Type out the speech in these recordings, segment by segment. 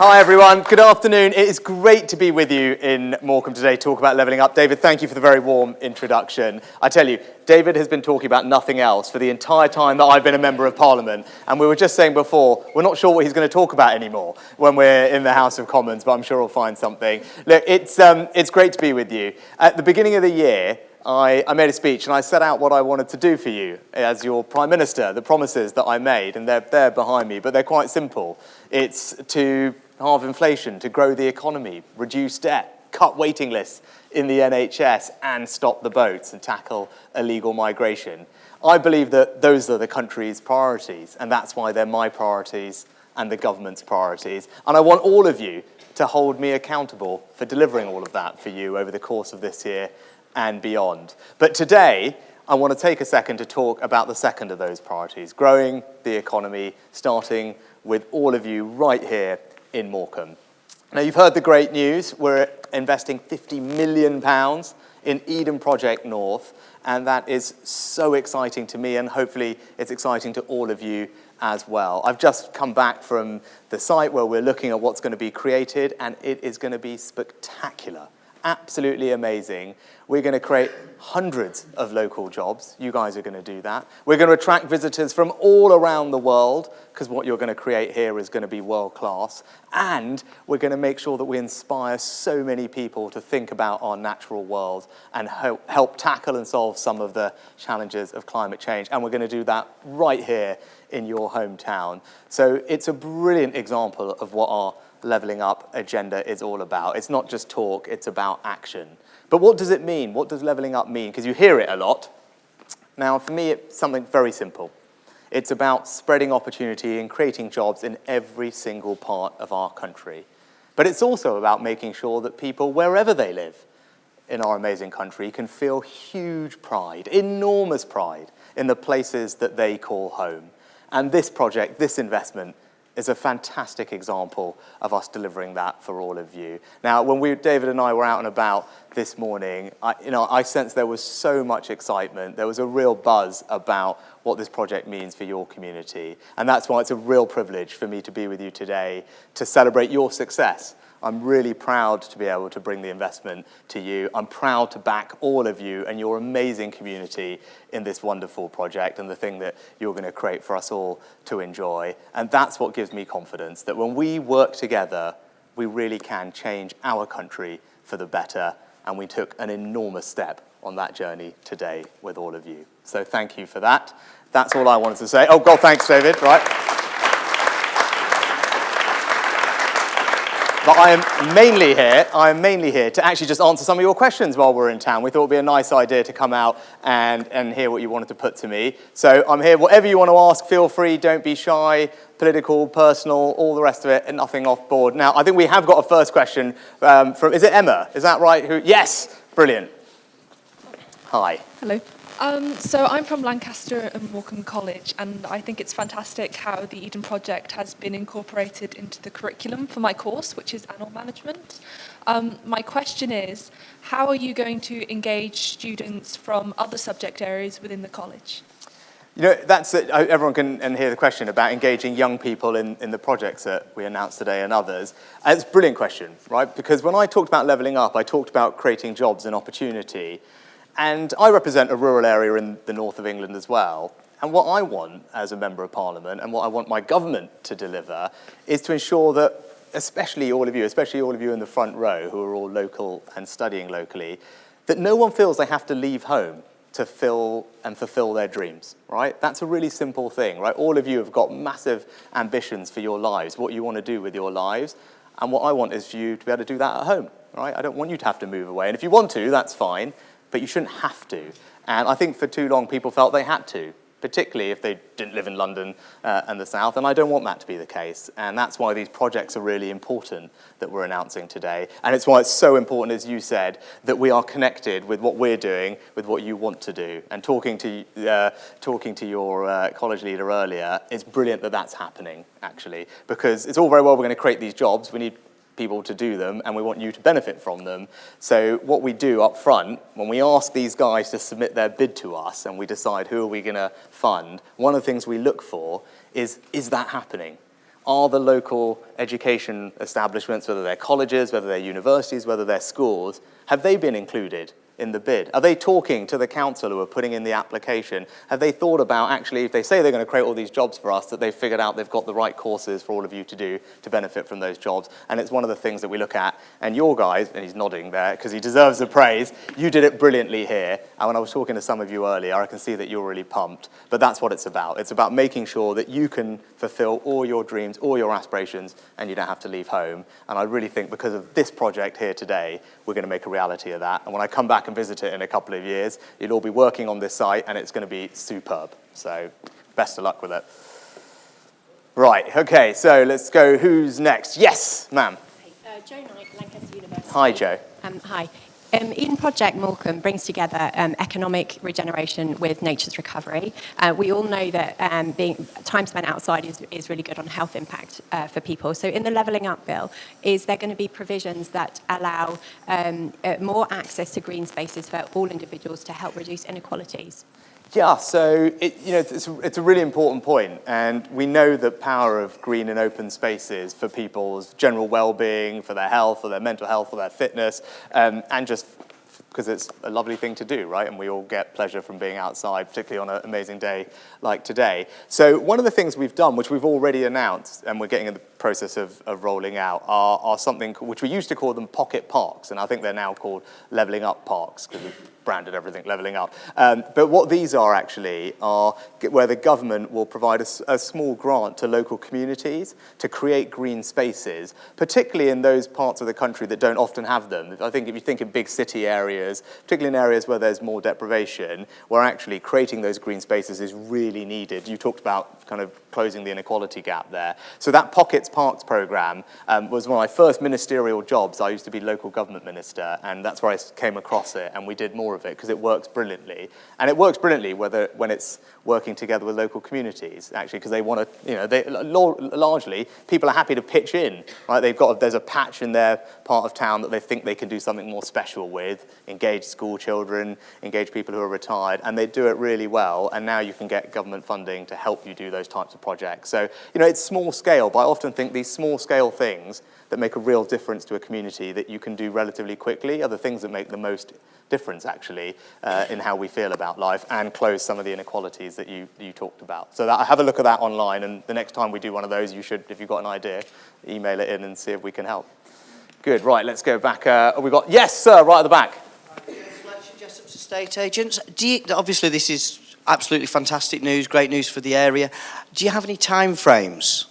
Hi everyone, good afternoon. It is great to be with you in Morecambe today to talk about levelling up. David, thank you for the very warm introduction. I tell you, David has been talking about nothing else for the entire time that I've been a Member of Parliament, and we were just saying before, we're not sure what he's going to talk about anymore when we're in the House of Commons, but I'm sure we'll find something. Look, it's great to be with you. At the beginning of the year, I made a speech and I set out what I wanted to do for you as your Prime Minister, the promises that I made, and they're behind me, but they're quite simple. It's to halve inflation, to grow the economy, reduce debt, cut waiting lists in the NHS, and stop the boats and tackle illegal migration. I believe that those are the country's priorities, and that's why they're my priorities and the government's priorities. And I want all of you to hold me accountable for delivering all of that for you over the course of this year and beyond. But today, I want to take a second to talk about the second of those priorities, growing the economy, starting with all of you right here in Morecambe. Now, you've heard the great news. We're investing £50 million in Eden Project North, and that is so exciting to me, and hopefully it's exciting to all of you as well. I've just come back from the site where we're looking at what's going to be created, and it is going to be spectacular. Absolutely amazing. We're going to create hundreds of local jobs. You guys are going to do that. We're going to attract visitors from all around the world, because what you're going to create here is going to be world class. And we're going to make sure that we inspire so many people to think about our natural world and help tackle and solve some of the challenges of climate change. And we're going to do that right here in your hometown. So it's a brilliant example of what our levelling up agenda is all about. It's not just talk, it's about action. But what does it mean? What does levelling up mean? Because you hear it a lot. Now, for me, it's something very simple. It's about spreading opportunity and creating jobs in every single part of our country. But it's also about making sure that people, wherever they live in our amazing country, can feel huge pride, enormous pride, in the places that they call home. And this project, this investment, is a fantastic example of us delivering that for all of you. Now, when David and I were out and about this morning, I sensed there was so much excitement. There was a real buzz about what this project means for your community. And that's why it's a real privilege for me to be with you today to celebrate your success. I'm really proud to be able to bring the investment to you. I'm proud to back all of you and your amazing community in this wonderful project and the thing that you're going to create for us all to enjoy. And that's what gives me confidence, that when we work together, we really can change our country for the better. And we took an enormous step on that journey today with all of you. So thank you for that. That's all I wanted to say. Oh, God, thanks, David. Right. But I am mainly here to actually just answer some of your questions while we're in town. We thought it would be a nice idea to come out and hear what you wanted to put to me. So I'm here. Whatever you want to ask, feel free. Don't be shy. Political, personal, all the rest of it, and nothing off board. Now, I think we have got a first question from, is it Emma? Is that right? Yes. Brilliant. Hi. Hello. So I'm from Lancaster and Morecambe College, and I think it's fantastic how the Eden Project has been incorporated into the curriculum for my course, which is annual management. My question is, how are you going to engage students from other subject areas within the college? You know, that's it. Everyone can hear the question about engaging young people in the projects that we announced today and others. And it's a brilliant question, right? Because when I talked about levelling up, I talked about creating jobs and opportunity. And I represent a rural area in the north of England as well. And what I want as a Member of Parliament and what I want my government to deliver is to ensure that, especially all of you in the front row who are all local and studying locally, that no one feels they have to leave home to fulfill their dreams, right? That's a really simple thing, right? All of you have got massive ambitions for your lives, what you want to do with your lives. And what I want is for you to be able to do that at home, right? I don't want you to have to move away. And if you want to, that's fine. But you shouldn't have to. And I think for too long people felt they had to, particularly if they didn't live in London and the South, and I don't want that to be the case. And that's why these projects are really important that we're announcing today. And it's why it's so important, as you said, that we are connected with what we're doing, with what you want to do. And talking to your college leader earlier, it's brilliant that that's happening, actually, because it's all very well we're going to create these jobs. We need people to do them, and we want you to benefit from them. So what we do up front, when we ask these guys to submit their bid to us and we decide who are we going to fund, one of the things we look for is that happening? are the local education establishments, whether they're colleges, whether they're universities, whether they're schools, have they been included in the bid? Are they talking to the council who are putting in the application? Have they thought about, actually, if they say they're going to create all these jobs for us, that they've figured out they've got the right courses for all of you to do to benefit from those jobs? And it's one of the things that we look at. And your guys, and he's nodding there because he deserves the praise, you did it brilliantly here. And when I was talking to some of you earlier, I can see that you're really pumped. But that's what it's about. It's about making sure that you can fulfill all your dreams, all your aspirations, and you don't have to leave home. And I really think because of this project here today, we're going to make a reality of that. And when I come back and visit it in a couple of years, you'll all be working on this site and it's going to be superb. So best of luck with it. Right, okay, so let's go. Who's next? Yes, ma'am. Hey, Jo Knight, Lancaster University. Hi, Jo. Hi. Eden Project Morecambe brings together economic regeneration with nature's recovery. We all know that time spent outside is really good on health impact for people. So in the Levelling Up Bill, is there going to be provisions that allow more access to green spaces for all individuals to help reduce inequalities? Yeah, so it's a really important point, and we know the power of green and open spaces for people's general well-being, for their health, for their mental health, for their fitness, and just because it's a lovely thing to do, right? And we all get pleasure from being outside, particularly on an amazing day like today. So one of the things we've done, which we've already announced, and we're getting in the process of rolling out, are something which we used to call them pocket parks, and I think they're now called Levelling Up Parks, because we've branded everything Levelling Up. But what these are actually are where the government will provide a small grant to local communities to create green spaces, particularly in those parts of the country that don't often have them. I think if you think in big city areas, particularly in areas where there's more deprivation, where actually creating those green spaces is really needed. You talked about kind of closing the inequality gap there. So that Pockets Parks programme was one of my first ministerial jobs. I used to be local government minister, and that's where I came across it, and we did more of it because it works brilliantly. And it works brilliantly when it's working together with local communities, actually, because they want to, largely, people are happy to pitch in, right? There's a patch in their part of town that they think they can do something more special with, engage school children, engage people who are retired, and they do it really well, and now you can get government funding to help you do those types of projects. So, it's small scale, but I often think these small scale things that make a real difference to a community that you can do relatively quickly are the things that make the most difference, actually, in how we feel about life and close some of the inequalities that you talked about. So have a look at that online, and the next time we do one of those, you should, if you've got an idea, email it in and see if we can help. Good, right, let's go back. Yes, sir, right at the back. Jessup's estate agents. Obviously, this is absolutely fantastic news, great news for the area. Do you have any time frames?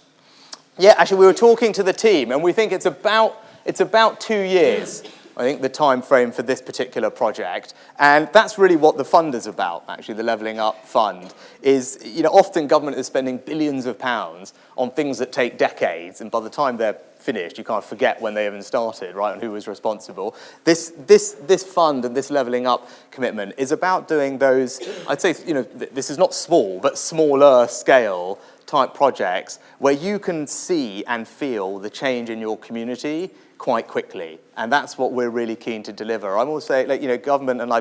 Yeah, actually, we were talking to the team, and we think it's about 2 years, I think, the time frame for this particular project. And that's really what the fund is about, actually, the Levelling Up Fund, is, often government is spending billions of pounds on things that take decades, and by the time they're finished, you kind of forget when they even started, right, and who was responsible. This fund and this Levelling Up commitment is about doing those, I'd say, this is not small, but smaller scale type projects where you can see and feel the change in your community quite quickly. And that's what we're really keen to deliver. I'm also, government, and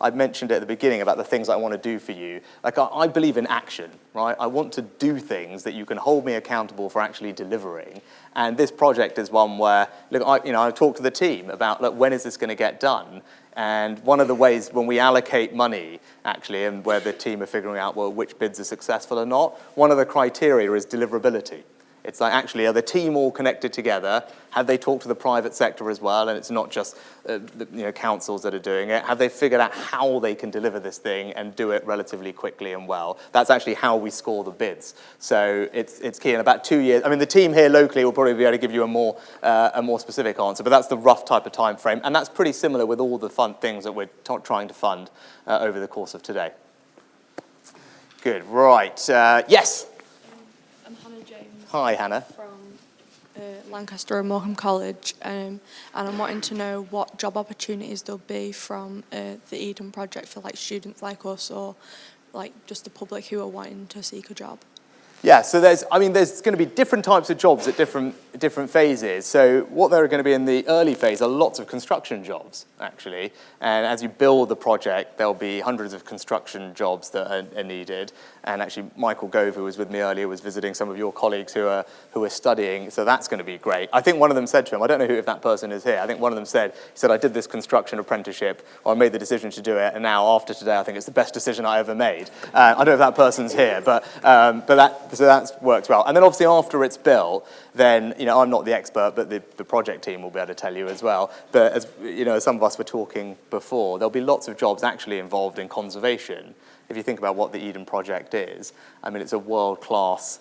I mentioned at the beginning about the things I want to do for you. I believe in action, right? I want to do things that you can hold me accountable for actually delivering. And this project is one where, I talked to the team about, when is this going to get done? And one of the ways when we allocate money, actually, and where the team are figuring out, which bids are successful or not, one of the criteria is deliverability. It's like, actually, are the team all connected together? Have they talked to the private sector as well? And it's not just councils that are doing it. Have they figured out how they can deliver this thing and do it relatively quickly and well? That's actually how we score the bids. So it's key. In about 2 years, I mean, the team here locally will probably be able to give you a more specific answer, but that's the rough type of time frame. And that's pretty similar with all the fun things that we're trying to fund over the course of today. Good, right. Yes? I'm Hannah James. Hi, Hannah. From Lancaster and Morecambe College, and I'm wanting to know what job opportunities there'll be from the Eden project for students like us, or just the public who are wanting to seek a job. Yeah, so there's going to be different types of jobs at different different phases. So what there are going to be in the early phase are lots of construction jobs, actually. And as you build the project, there'll be hundreds of construction jobs that are needed. And actually, Michael Gove, who was with me earlier, was visiting some of your colleagues who are studying. So that's going to be great. I think one of them said to him, I don't know if that person is here. I think one of them said, I did this construction apprenticeship, or I made the decision to do it, and now after today, I think it's the best decision I ever made. I don't know if that person's here, but that works well. And then obviously after it's built, then, I'm not the expert, but the project team will be able to tell you as well. But as some of us were talking before, there'll be lots of jobs actually involved in conservation. If you think about what the Eden Project is, I mean, it's a world-class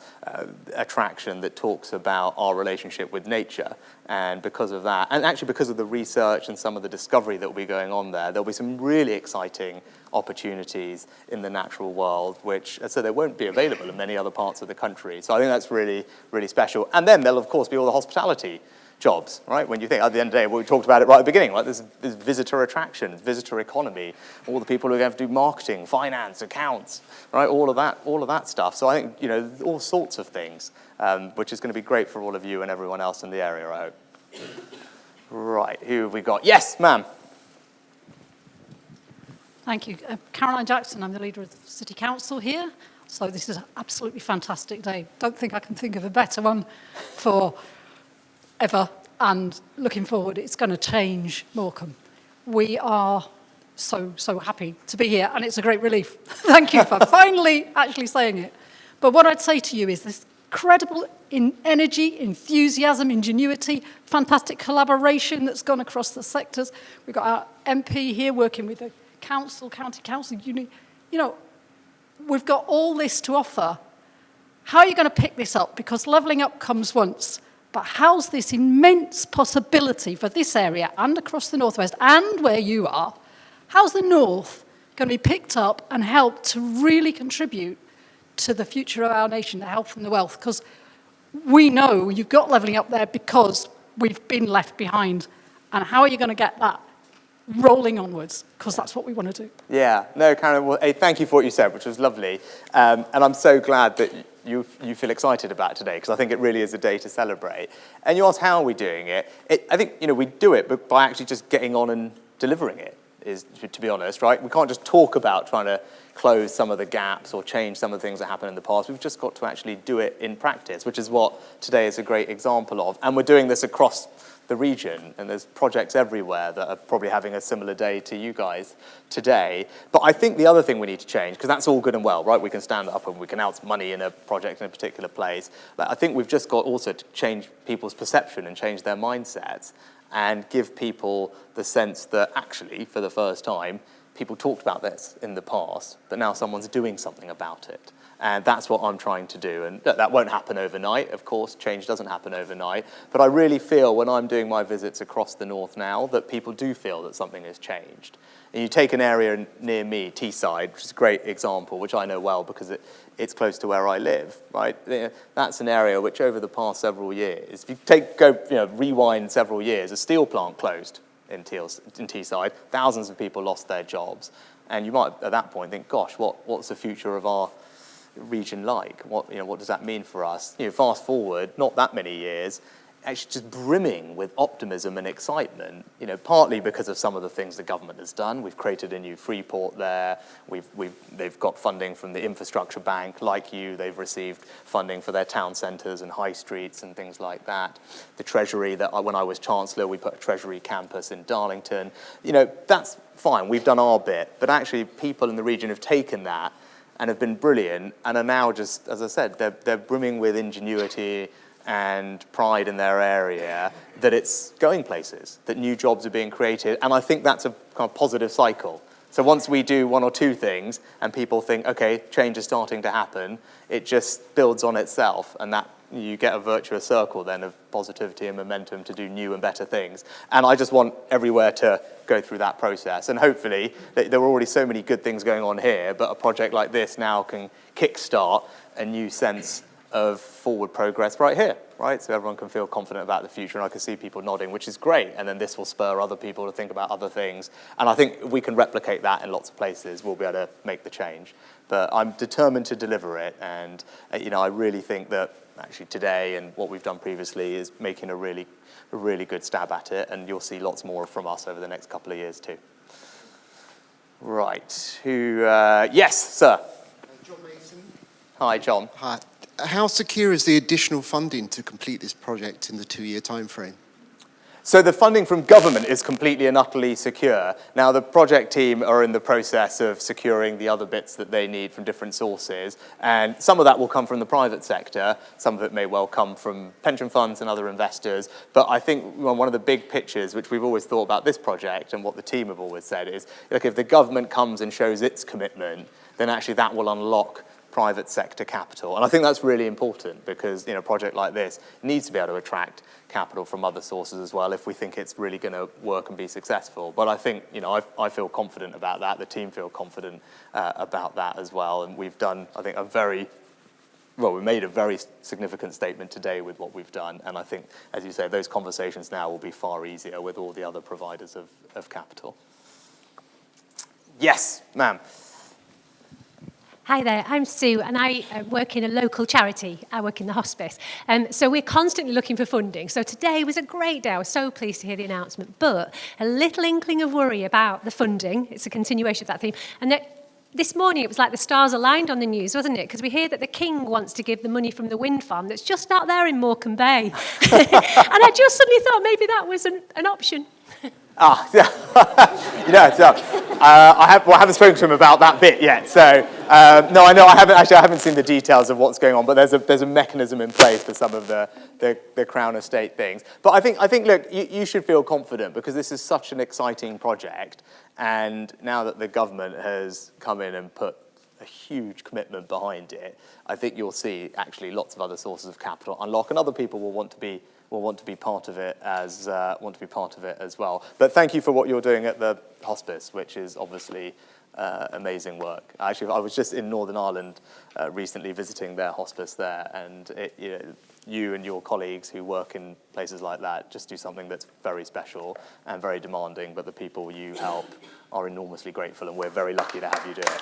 attraction that talks about our relationship with nature. And because of that, and actually because of the research and some of the discovery that will be going on there, there'll be some really exciting opportunities in the natural world, which, so they won't be available in many other parts of the country. So I think that's really, really special. And then there'll, of course, be all the hospitality jobs, right? When you think, at the end of the day, we talked about it right at the beginning, right? There's visitor attraction, visitor economy, all the people who have to do marketing, finance, accounts, right? All of that stuff. So I think, all sorts of things, which is going to be great for all of you and everyone else in the area, I hope. Right, who have we got? Yes, ma'am. Thank you. Caroline Jackson, I'm the leader of the City Council here. So this is an absolutely fantastic day. Don't think I can think of a better one for ever, and looking forward, it's going to change Morecambe. We are so happy to be here, and it's a great relief. Thank you for finally actually saying it. But what I'd say to you is this incredible energy, enthusiasm, ingenuity, fantastic collaboration that's gone across the sectors. We've got our MP here working with the council, county council, we've got all this to offer. How are you going to pick this up? Because levelling up comes once. But how's this immense possibility for this area and across the northwest and where you are, how's the north going to be picked up and helped to really contribute to the future of our nation, the health and the wealth? Because we know you've got levelling up there because we've been left behind. And how are you going to get that rolling onwards? Because that's what we want to do. Yeah, no, Karen, well, hey, thank you for what you said, which was lovely. And I'm so glad that you feel excited about today, because I think it really is a day to celebrate. And you ask, how are we doing it? I think, we do it but by actually just getting on and delivering it, is, to be honest, right? We can't just talk about trying to close some of the gaps or change some of the things that happened in the past. We've just got to actually do it in practice, which is what today is a great example of. And we're doing this across the region, and there's projects everywhere that are probably having a similar day to you guys today. But I think the other thing we need to change, because that's all good and well, right? We can stand up and we can announce money in a project in a particular place. But I think we've just got also to change people's perception and change their mindsets and give people the sense that actually, for the first time, people talked about this in the past, but now someone's doing something about it. And that's what I'm trying to do. And that won't happen overnight, of course. Change doesn't happen overnight. But I really feel when I'm doing my visits across the north now that people do feel that something has changed. And you take an area near me, Teesside, which is a great example, which I know well because it's close to where I live, right? That's an area which over the past several years, if you rewind several years, a steel plant closed in Teesside. Thousands of people lost their jobs. And you might, at that point, think, gosh, what's the future of our region like? What does that mean for us? Fast forward, not that many years, actually just brimming with optimism and excitement, partly because of some of the things the government has done. We've created a new free port there. They've got funding from the infrastructure bank. Like you, they've received funding for their town centres and high streets and things like that. The Treasury, when I was Chancellor, we put a Treasury campus in Darlington. That's fine. We've done our bit. But actually, people in the region have taken that and have been brilliant and are now just, as I said, they're brimming with ingenuity and pride in their area, that it's going places, that new jobs are being created. And I think that's a kind of positive cycle. So once we do one or two things and people think, okay, change is starting to happen, it just builds on itself, and that you get a virtuous circle then of positivity and momentum to do new and better things. And I just want everywhere to go through that process. And hopefully, there were already so many good things going on here, but a project like this now can kickstart a new sense of forward progress right here, right? So everyone can feel confident about the future, and I can see people nodding, which is great. And then this will spur other people to think about other things. And I think if we can replicate that in lots of places, we'll be able to make the change. But I'm determined to deliver it, and I really think that actually today and what we've done previously is making a really good stab at it, and you'll see lots more from us over the next couple of years too. Right, yes, sir. John Mason. Hi, John. Hi. How secure is the additional funding to complete this project in the 2-year time frame? So the funding from government is completely and utterly secure. Now, the project team are in the process of securing the other bits that they need from different sources, and some of that will come from the private sector, some of it may well come from pension funds and other investors, but I think one of the big pictures, which we've always thought about this project and what the team have always said is, look, if the government comes and shows its commitment, then actually that will unlock private sector capital. And I think that's really important because, a project like this needs to be able to attract capital from other sources as well if we think it's really going to work and be successful. But I think, I feel confident about that. The team feel confident about that as well. And we've done, I think, we made a very significant statement today with what we've done. And I think, as you say, those conversations now will be far easier with all the other providers of capital. Yes, ma'am. Hi there, I'm Sue and I work in a local charity. I work in the hospice. So we're constantly looking for funding. So today was a great day. I was so pleased to hear the announcement, but a little inkling of worry about the funding. It's a continuation of that theme. And this morning it was like the stars aligned on the news, wasn't it? Because we hear that the King wants to give the money from the wind farm that's just out there in Morecambe Bay. And I just suddenly thought maybe that was an option. Yeah. I haven't spoken to him about that bit yet. So no, I haven't seen the details of what's going on. But there's a mechanism in place for some of the Crown Estate things. But I think look, you should feel confident because this is such an exciting project, and now that the government has come in and put a huge commitment behind it, I think you'll see actually lots of other sources of capital unlock, and other people will want to be part of it as well. But thank you for what you're doing at the hospice, which is obviously amazing work. Actually, I was just in Northern Ireland recently visiting their hospice there, and you and your colleagues who work in places like that just do something that's very special and very demanding, but the people you help are enormously grateful, and we're very lucky to have you do it.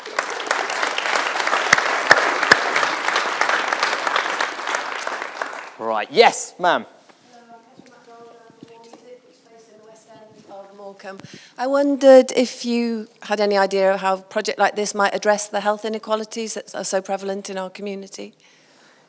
Right, yes, ma'am. Morecambe. I wondered if you had any idea how a project like this might address the health inequalities that are so prevalent in our community.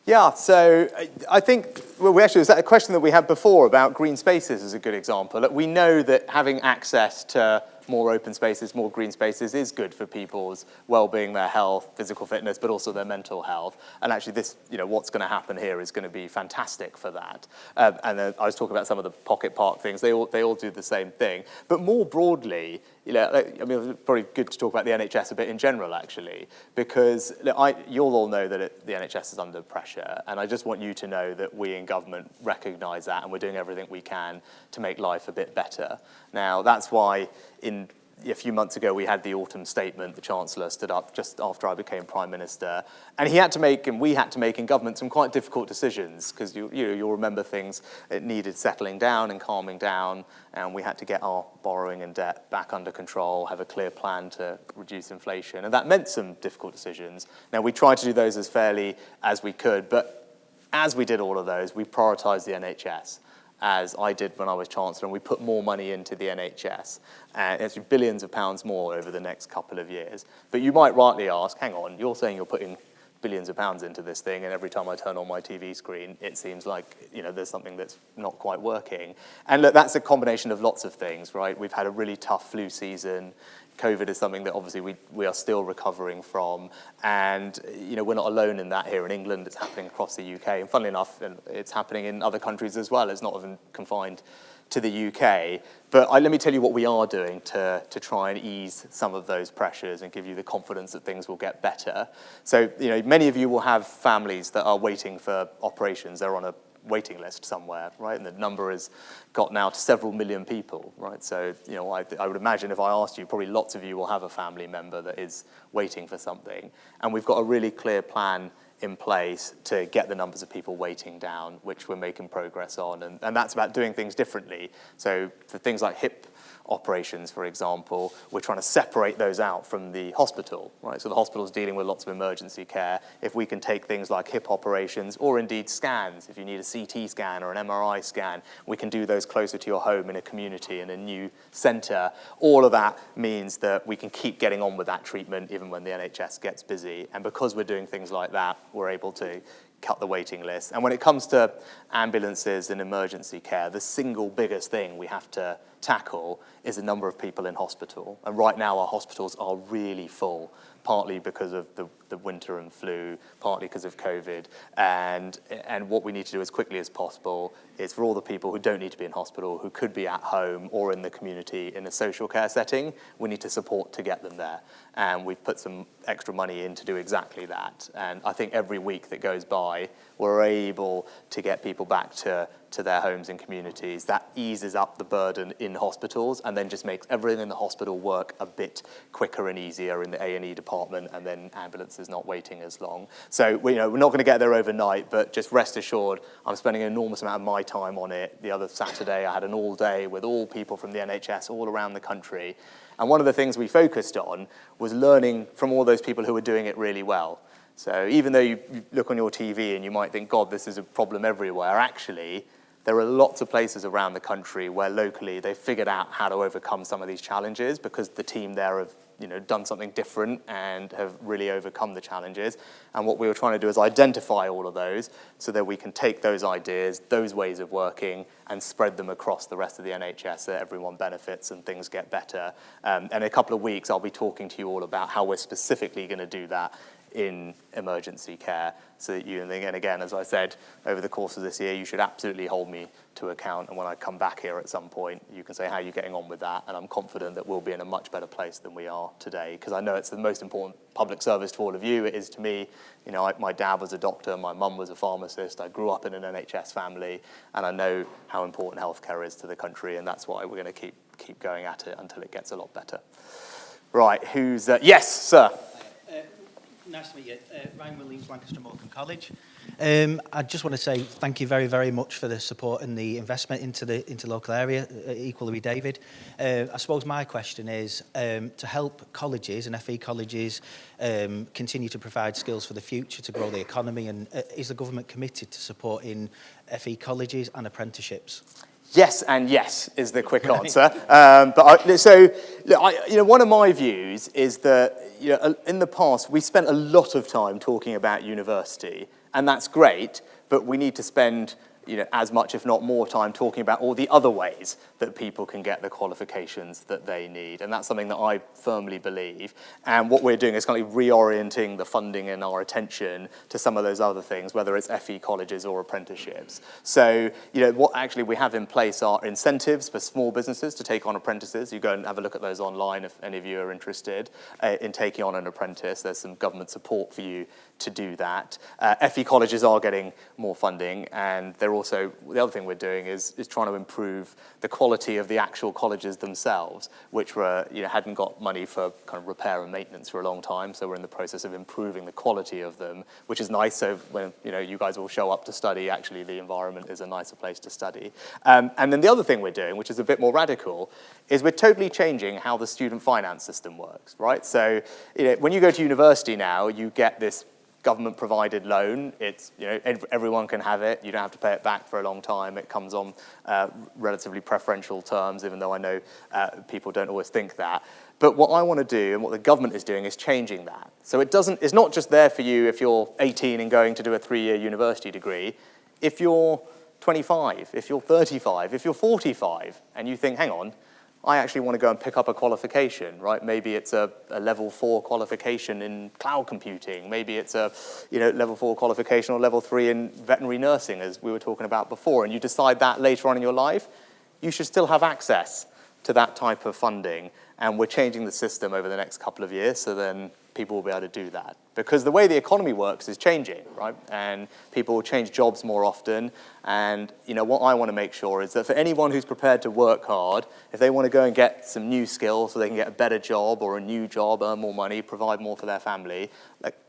Yeah, so I think, was that a question that we had before about green spaces is a good example. Look, we know that having access to more open spaces, more green spaces is good for people's well-being, their health, physical fitness, but also their mental health. And actually this, what's going to happen here is going to be fantastic for that. And then I was talking about some of the pocket park things. They all do the same thing. But more broadly, it's probably good to talk about the NHS a bit in general, actually, because you'll all know that the NHS is under pressure, and I just want you to know that we in government recognise that, and we're doing everything we can to make life a bit better. Now, that's why a few months ago we had the autumn statement. The Chancellor stood up just after I became Prime Minister, and we had to make in government some quite difficult decisions, because you'll remember things that needed settling down and calming down, and we had to get our borrowing and debt back under control, have a clear plan to reduce inflation, and that meant some difficult decisions. Now, we tried to do those as fairly as we could, but as we did all of those, we prioritised the NHS, as I did when I was Chancellor, and we put more money into the NHS, and it's billions of pounds more over the next couple of years. But you might rightly ask, hang on, you're saying you're putting billions of pounds into this thing, and every time I turn on my TV screen, it seems like there's something that's not quite working. And look, that's a combination of lots of things, right? We've had a really tough flu season. COVID is something that obviously we are still recovering from, and we're not alone in that here in England. It's happening across the UK, and funnily enough, it's happening in other countries as well. It's not even confined to the UK. But let me tell you what we are doing to try and ease some of those pressures and give you the confidence that things will get better. So many of you will have families that are waiting for operations. They're on a waiting list somewhere, right? And the number has got now to several million people, right? So, I would imagine if I asked you, probably lots of you will have a family member that is waiting for something. And we've got a really clear plan in place to get the numbers of people waiting down, which we're making progress on. And that's about doing things differently. So for things like hip operations, for example, we're trying to separate those out from the hospital, right? So the hospital's dealing with lots of emergency care. If we can take things like hip operations, or indeed scans, if you need a CT scan or an MRI scan, we can do those closer to your home in a community, in a new centre. All of that means that we can keep getting on with that treatment even when the NHS gets busy. And because we're doing things like that, we're able to cut the waiting list. And when it comes to ambulances and emergency care, the single biggest thing we have to tackle is the number of people in hospital. And right now our hospitals are really full, partly because of the winter and flu, partly because of COVID. And what we need to do as quickly as possible is for all the people who don't need to be in hospital, who could be at home or in the community in a social care setting, we need to support to get them there. And we've put some extra money in to do exactly that. And I think every week that goes by, we're able to get people back to their homes and communities. That eases up the burden in hospitals and then just makes everything in the hospital work a bit quicker and easier in the A&E department, and then ambulances not waiting as long. So we're not going to get there overnight, but just rest assured, I'm spending an enormous amount of my time on it. The other Saturday, I had an all day with all people from the NHS all around the country. And one of the things we focused on was learning from all those people who were doing it really well. So even though you look on your TV and you might think, God, this is a problem everywhere, actually, there are lots of places around the country where locally they've figured out how to overcome some of these challenges because the team there have done something different and have really overcome the challenges. And what we were trying to do is identify all of those so that we can take those ideas, those ways of working, and spread them across the rest of the NHS so that everyone benefits and things get better. And in a couple of weeks, I'll be talking to you all about how we're specifically going to do that in emergency care, so that you, and again, as I said, over the course of this year, you should absolutely hold me to account, and when I come back here at some point, you can say, how are you getting on with that? And I'm confident that we'll be in a much better place than we are today, because I know it's the most important public service to all of you. It is to me. My dad was a doctor, my mum was a pharmacist, I grew up in an NHS family, and I know how important healthcare is to the country, and that's why we're going to keep going at it until it gets a lot better. Right, who's... yes, sir. Nice to meet you. Ryan Williams, Lancaster Morecambe College. I just want to say thank you very, very much for the support and the investment into the local area, equally with David. I suppose my question is to help colleges and FE colleges continue to provide skills for the future to grow the economy, and is the government committed to supporting FE colleges and apprenticeships? Yes and yes is the quick answer. One of my views is that in the past we spent a lot of time talking about university, and that's great, but we need to spend as much, if not more, time talking about all the other ways that people can get the qualifications that they need. And that's something that I firmly believe. And what we're doing is kind of reorienting the funding and our attention to some of those other things, whether it's FE colleges or apprenticeships. So, what actually we have in place are incentives for small businesses to take on apprentices. You go and have a look at those online if any of you are interested in taking on an apprentice. There's some government support for you to do that. FE colleges are getting more funding, and they're also, the other thing we're doing is trying to improve the quality of the actual colleges themselves, which were, hadn't got money for kind of repair and maintenance for a long time. So we're in the process of improving the quality of them, which is nice. So when, you guys all show up to study, actually the environment is a nicer place to study. And then the other thing we're doing, which is a bit more radical, is we're totally changing how the student finance system works, right? So, when you go to university now, you get this government-provided loan. It's, everyone can have it. You don't have to pay it back for a long time. It comes on relatively preferential terms, even though I know people don't always think that. But what I want to do, and what the government is doing, is changing that. So it's not just there for you if you're 18 and going to do a 3-year university degree. If you're 25, if you're 35, if you're 45, and you think, hang on, I actually want to go and pick up a qualification, right? Maybe it's a level 4 qualification in cloud computing. Maybe it's a level 4 qualification or level 3 in veterinary nursing, as we were talking about before, and you decide that later on in your life, you should still have access to that type of funding. And we're changing the system over the next couple of years, so then people will be able to do that. Because the way the economy works is changing, right? And people will change jobs more often. And what I want to make sure is that for anyone who's prepared to work hard, if they want to go and get some new skills so they can get a better job or a new job, earn more money, provide more for their family,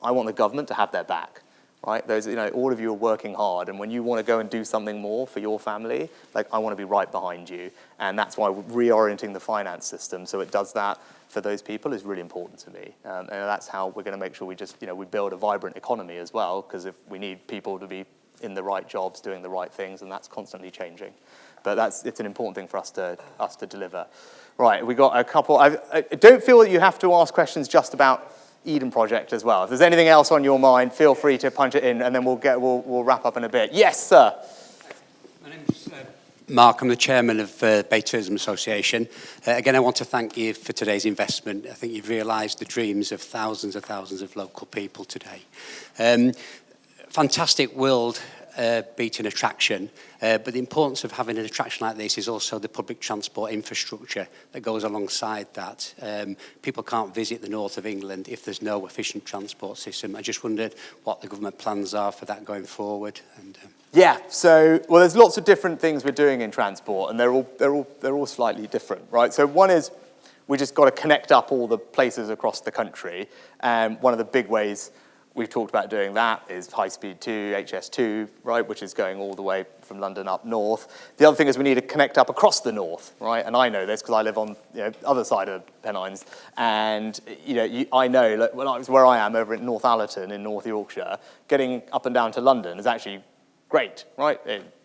I want the government to have their back. right? Those, all of you are working hard, and when you want to go and do something more for your family, like, I want to be right behind you. And that's why reorienting the finance system so it does that for those people is really important to me. And that's how we're going to make sure we just, we build a vibrant economy as well, because if we need people to be in the right jobs, doing the right things, and that's constantly changing. But it's an important thing for us to deliver. Right, we got a couple. I don't feel that you have to ask questions just about Eden Project as well. If there's anything else on your mind, feel free to punch it in, and then we'll wrap up in a bit. Yes, sir. My name's Mark. I'm the chairman of Bay Tourism Association. Again, I want to thank you for today's investment. I think you've realised the dreams of thousands of local people today. Fantastic world beating attraction, but the importance of having an attraction like this is also the public transport infrastructure that goes alongside that. People can't visit the north of England if there's no efficient transport system. I just wondered what the government plans are for that going forward. And, Yeah, so, well, there's lots of different things we're doing in transport, and they're all slightly different, right? So one is we just got to connect up all the places across the country, and one of the big ways we've talked about doing that is High Speed 2, HS2, right, which is going all the way from London up north. The other thing is we need to connect up across the north, right? And I know this because I live on the other side of Pennines, and I know, like, when I was where I am over in Northallerton in North Yorkshire, getting up and down to London is actually great, right?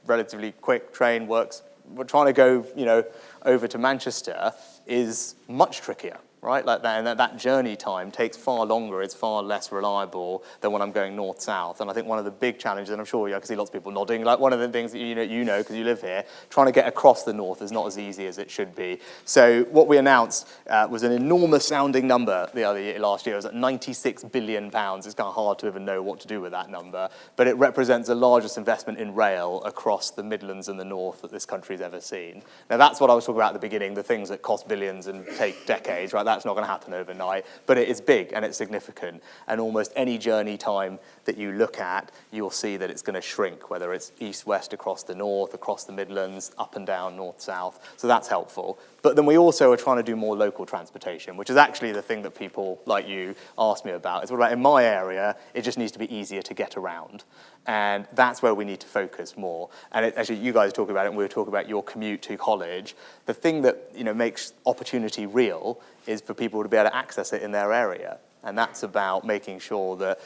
Relatively quick train works. We're trying to go, over to Manchester is much trickier. Right, like that, and that journey time takes far longer. It's far less reliable than when I'm going north-south. And I think one of the big challenges, and I'm sure I can see lots of people nodding, like one of the things that you know because you live here, trying to get across the north is not as easy as it should be. So what we announced was an enormous sounding number last year. It was at £96 billion. It's kind of hard to even know what to do with that number, but it represents the largest investment in rail across the Midlands and the north that this country's ever seen. Now that's what I was talking about at the beginning, the things that cost billions and take decades, right? That's not going to happen overnight, but it is big and it's significant. And almost any journey time that you look at, you'll see that it's going to shrink, whether it's east-west across the north, across the Midlands, up and down, north-south. So that's helpful. But then we also are trying to do more local transportation, which is actually the thing that people like you ask me about. It's in my area, it just needs to be easier to get around. And that's where we need to focus more. And actually, you guys talk about it, and we were talking about your commute to college. The thing that makes opportunity real is for people to be able to access it in their area. And that's about making sure that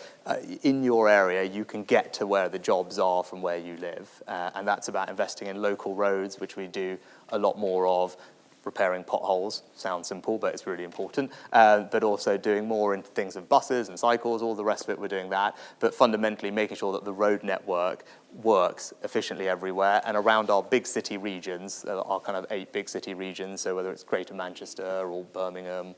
in your area you can get to where the jobs are from where you live. And that's about investing in local roads, which we do a lot more of. Repairing potholes sounds simple, but it's really important. But also doing more into things of buses and cycles, all the rest of it, we're doing that. But fundamentally making sure that the road network works efficiently everywhere and around our big city regions, our kind of 8 big city regions, so whether it's Greater Manchester or Birmingham,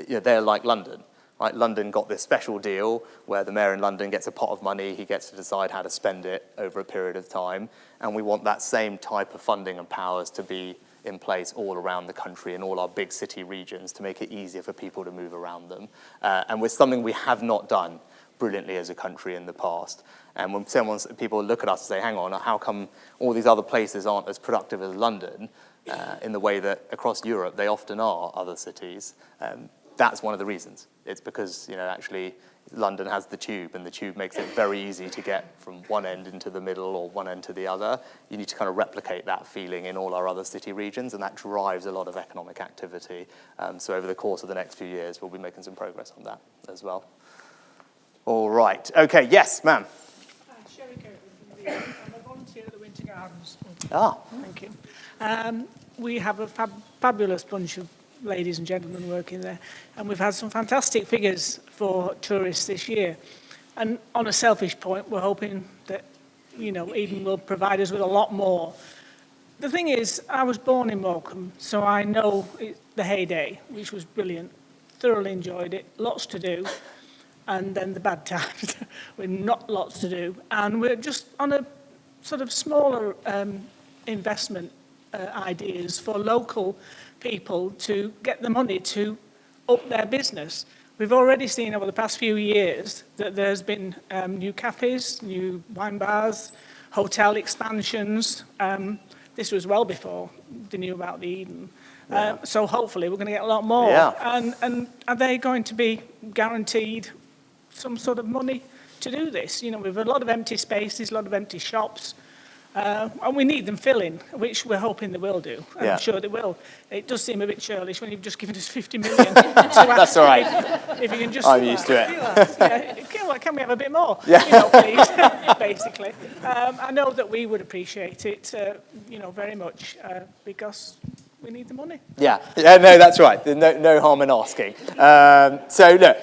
they're like London. Right? London got this special deal where the mayor in London gets a pot of money, he gets to decide how to spend it over a period of time, and we want that same type of funding and powers to be in place all around the country in all our big city regions to make it easier for people to move around them. And with something we have not done brilliantly as a country in the past. And when people look at us and say, hang on, how come all these other places aren't as productive as London in the way that across Europe they often are, other cities? That's one of the reasons. It's because, actually London has the tube, and the tube makes it very easy to get from one end into the middle or one end to the other. You need to kind of replicate that feeling in all our other city regions, and that drives a lot of economic activity. So over the course of the next few years, we'll be making some progress on that as well. All right. Okay, yes, ma'am. Hi, Sherry Kirkland. I'm a volunteer at the Winter Gardens. Thank you. We have a fabulous bunch of ladies and gentlemen working there, and we've had some fantastic figures for tourists this year. And on a selfish point, we're hoping that, Eden will provide us with a lot more. The thing is, I was born in Morecambe, so I know the heyday, which was brilliant. Thoroughly enjoyed it, lots to do, and then the bad times with not lots to do. And we're just on a sort of smaller investment ideas for local people to get the money to up their business. We've already seen over the past few years that there's been new cafes, new wine bars, hotel expansions. This was well before they knew about the Eden. So hopefully we're going to get a lot more. Yeah. And are they going to be guaranteed some sort of money to do this. You know, we've a lot of empty spaces, a lot of empty shops, and we need them filling, which we're hoping they will do. And Yeah. I'm sure they will. It does seem a bit churlish when you've just given us 50 million. That's all right. If you can just... I'm used to it. Yeah, can we have a bit more? Yeah. You know, please, basically. I know that we would appreciate it, you know, very much, because we need the money. Yeah, no, that's right. There's no harm in asking. So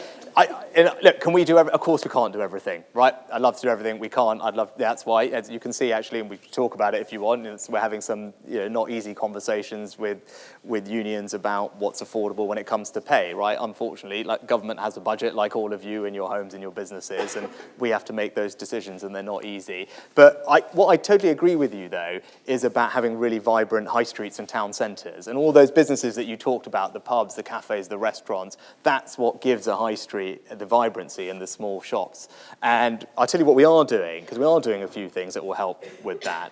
look, can we do of course we can't do everything, right? I'd love to do everything. We can't. That's why, as you can see, actually, and we can talk about it if you want. We're having some, not easy conversations with unions about what's affordable when it comes to pay, right? Unfortunately, like government has a budget, like all of you in your homes and your businesses, and we have to make those decisions, and they're not easy. But what I totally agree with you, though, is about having really vibrant high streets and town centres, and all those businesses that you talked about, the pubs, the cafes, the restaurants. That's what gives a high street the vibrancy in the small shops. And I'll tell you what we are doing, because we are doing a few things that will help with that.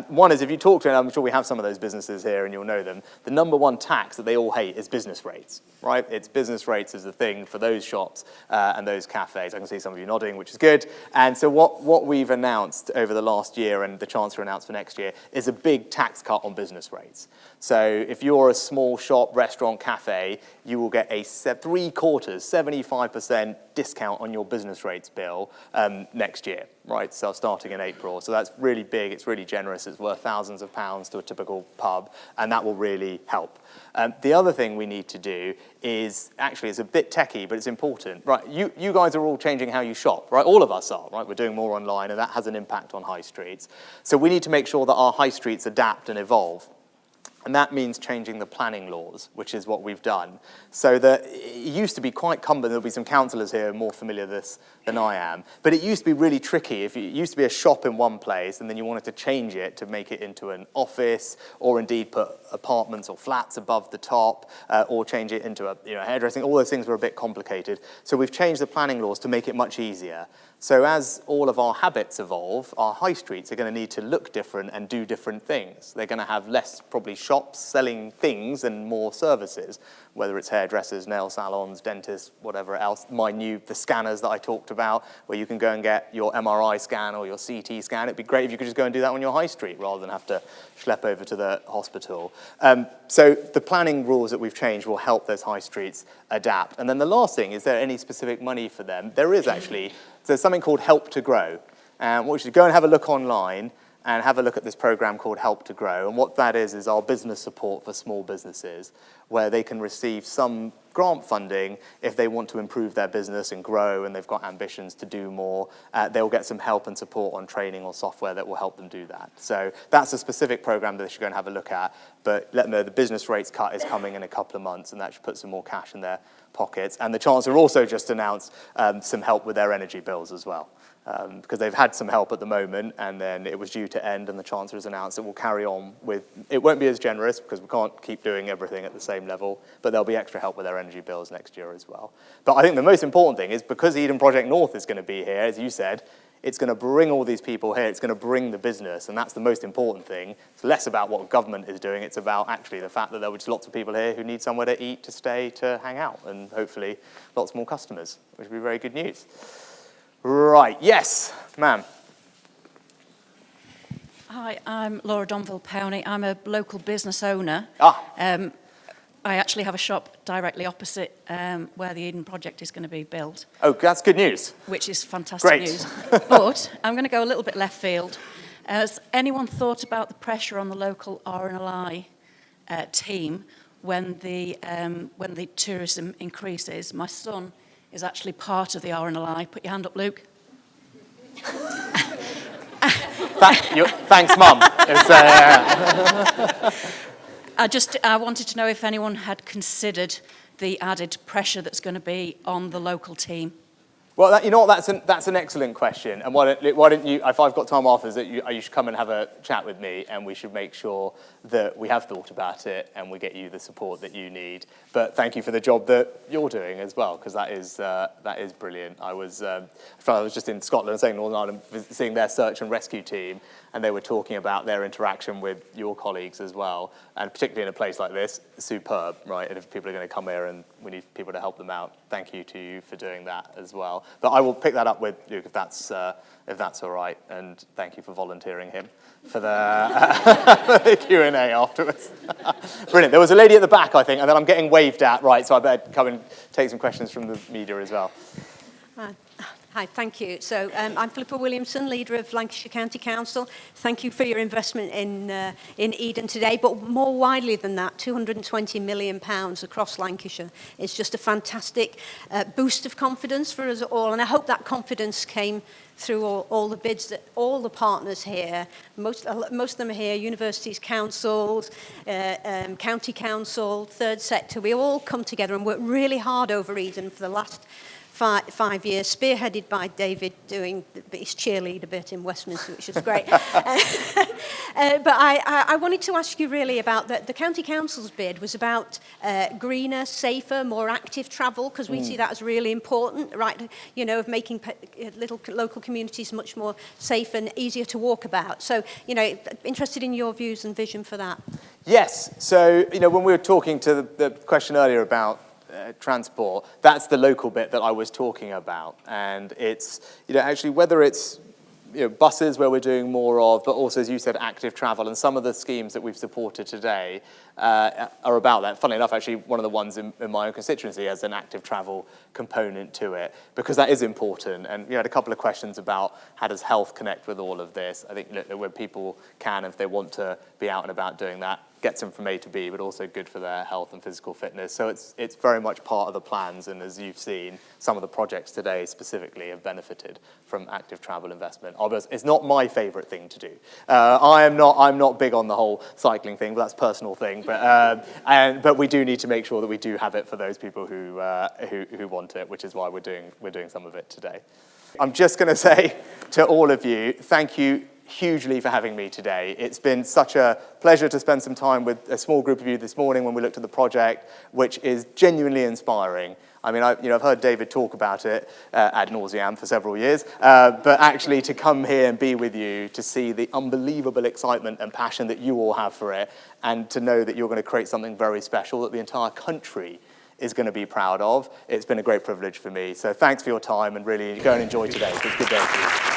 One is, if you talk to, and I'm sure we have some of those businesses here and you'll know them, the number one tax that they all hate is business rates, right? It's business rates is the thing for those shops and those cafes. I can see some of you nodding, which is good. And so what we've announced over the last year, and the Chancellor announced for next year, is a big tax cut on business rates. So if you're a small shop, restaurant, cafe, you will get a 75% discount on your business rates bill next year, right? So starting in April. So that's really big, it's really generous, it's worth thousands of pounds to a typical pub, and that will really help. The other thing we need to do is, actually it's a bit techie, but it's important, right? You guys are all changing how you shop, right? All of us are, right? We're doing more online, and that has an impact on high streets. So we need to make sure that our high streets adapt and evolve. And that means changing the planning laws, which is what we've done. So that it used to be quite cumbersome. There'll be some councillors here more familiar with this than I am. But it used to be really tricky. If it used to be a shop in one place, and then you wanted to change it to make it into an office, or indeed put apartments or flats above the top, or change it into a hairdressing. All those things were a bit complicated. So we've changed the planning laws to make it much easier. So as all of our habits evolve, our high streets are going to need to look different and do different things. They're going to have less, probably, shops selling things and more services, whether it's hairdressers, nail salons, dentists, whatever else. The scanners that I talked about, where you can go and get your MRI scan or your CT scan. It'd be great if you could just go and do that on your high street rather than have to schlep over to the hospital. So the planning rules that we've changed will help those high streets adapt. And then the last thing, is there any specific money for them? There is actually. There's something called Help to Grow. And what you should go and have a look online and have a look at this program called Help to Grow. And what that is our business support for small businesses, where they can receive some grant funding if they want to improve their business and grow, and they've got ambitions to do more. They'll get some help and support on training or software that will help them do that. So that's a specific program that they should go and have a look at. But let them know the business rates cut is coming in a couple of months, and that should put some more cash in their pockets. And the Chancellor also just announced some help with their energy bills as well. Because they've had some help at the moment, and then it was due to end, and the Chancellor has announced it will carry on with, it won't be as generous because we can't keep doing everything at the same level, but there'll be extra help with their energy bills next year as well. But I think the most important thing is, because Eden Project North is going to be here, as you said, it's going to bring all these people here, it's going to bring the business, and that's the most important thing. It's less about what government is doing, it's about actually the fact that there were just lots of people here who need somewhere to eat, to stay, to hang out, and hopefully lots more customers, which would be very good news. Right, yes, ma'am. Hi, I'm Laura Donville-Powney. I'm a local business owner. I actually have a shop directly opposite where the Eden Project is going to be built. Oh, that's good news. Which is fantastic news. But I'm going to go a little bit left field. Has anyone thought about the pressure on the local RNLI team when the tourism increases? My son is actually part of the RNLI. Put your hand up, Luke. Thanks, Mum. I wanted to know if anyone had considered the added pressure that's going to be on the local team. Well, that's an excellent question. And why don't you, if I've got time afterwards, you should come and have a chat with me, and we should make sure that we have thought about it and we get you the support that you need. But thank you for the job that you're doing as well, because that is brilliant. I was just in Scotland, saying Northern Ireland, seeing their search and rescue team, and they were talking about their interaction with your colleagues as well, and particularly in a place like this, superb, right? And if people are going to come here and we need people to help them out. Thank you to you for doing that as well. But I will pick that up with Luke if that's all right, and thank you for volunteering him for the Q&A afterwards. Brilliant. There was a lady at the back, I think, and then I'm getting waved at, right, so I better come and take some questions from the media as well. Hi, thank you. So I'm Philippa Williamson, leader of Lancashire County Council. Thank you for your investment in Eden today, but more widely than that, £220 million across Lancashire. It's just a fantastic boost of confidence for us all, and I hope that confidence came through all the bids that all the partners here, most of them are here, universities, councils, county council, third sector, we all come together and work really hard over Eden for the last 5 years, spearheaded by David doing his cheerleader bit in Westminster, which was great. But I wanted to ask you really about the County Council's bid was about greener, safer, more active travel, because we see that as really important, right? You know, of making little local communities much more safe and easier to walk about. So, you know, interested in your views and vision for that. Yes. So, you know, when we were talking to the question earlier about transport, that's the local bit that I was talking about. And it's, you know, actually whether it's, you know, buses where we're doing more of, but also, as you said, active travel, and some of the schemes that we've supported today are about that. Funnily enough, actually, one of the ones in my own constituency has an active travel component to it, because that is important. And you had a couple of questions about how does health connect with all of this. I think, look, where people can, if they want to be out and about doing that, gets them from A to B, but also good for their health and physical fitness. So it's very much part of the plans, and as you've seen, some of the projects today specifically have benefited from active travel investment. It's not my favourite thing to do. I'm not big on the whole cycling thing, but that's a personal thing. But we do need to make sure that we do have it for those people who want it, which is why we're doing some of it today. I'm just going to say to all of you, thank you hugely for having me today. It's been such a pleasure to spend some time with a small group of you this morning when we looked at the project, which is genuinely inspiring. I mean, I've heard David talk about it ad nauseam for several years, but actually to come here and be with you, to see the unbelievable excitement and passion that you all have for it, and to know that you're going to create something very special that the entire country is going to be proud of. It's been a great privilege for me. So thanks for your time, and really go and enjoy today. It's a good day for you.